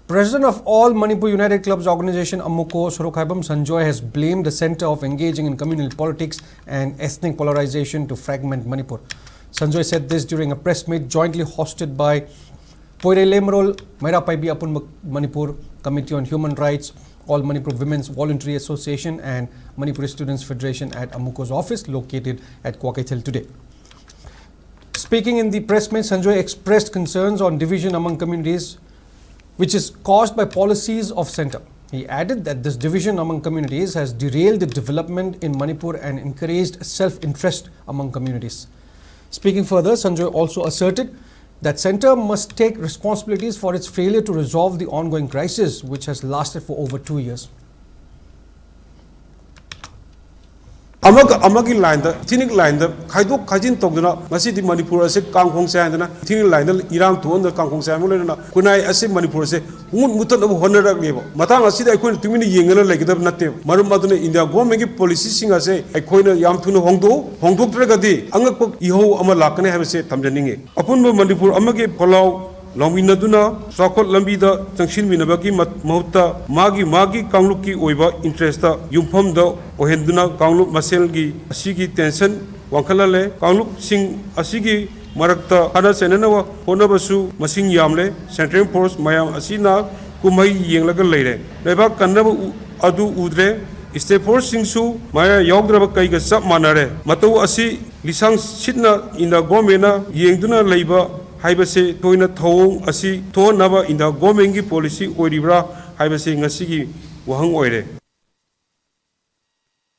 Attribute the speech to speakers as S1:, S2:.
S1: President of all Manipur United Clubs organization Amuco, Sorokhaibam Sanjoy has blamed the center of engaging in communal politics and ethnic polarization to fragment Manipur. Sanjoy said this during a press meet jointly hosted by Poire Lemrol, Mairapaibi Apun Manipur Committee on Human Rights, All Manipur Women's Voluntary Association and Manipuri Students Federation at Amuco's office located at Kwakaithil today. Speaking in the press meet, Sanjoy expressed concerns on division among communities which is caused by policies of center. He added that this division among communities has derailed the development in Manipur and encouraged self-interest among communities. Speaking further, Sanjoy also asserted that center must take responsibilities for its failure to resolve the ongoing crisis which has lasted for over 2 years.
S2: Amagi line the ethnic line the Kaido Kajin Toguna, Masidi Manipur say Kangkong Sandana, ethnic line the Iran to the Kangkong Samulana, Kunai Asi Manipur say, Mutan of Honor Gable. Matanga Sida I couldn't too many younger like the native. Marumaduna in their Gomegi policy singer say, I coined a Yam Tuna Hongdo, Hongdo Tragadi, Angako Iho Amalakane have said Tamjaning. Upon Manipur Amagi Palau. Longminaduna, Sokot Lambida, Tangshin Minabaki, Mauta, Magi, Kangluki, Oiva, Interesta, Yumpomdo, Ohenduna, Kanglu, Maselgi, Asigi Tension, Wankalale, Kanglu Sing, Asigi, Marakta, Hana Senanawa, Honabasu, Masing Yamle, Central Force, Mayam Asina, Kumai Yangaga Lade, Neva Kanabu Adu Udre, State Force Singsu, Maya Yogdraba Kaiga Sub Manare, Mato Asi, Lisang Sitna in the Gomena, Yangduna Labor. Haibase toina thong asi to naba in the gomengi policy oiribra haibase ngasigi wahang oire.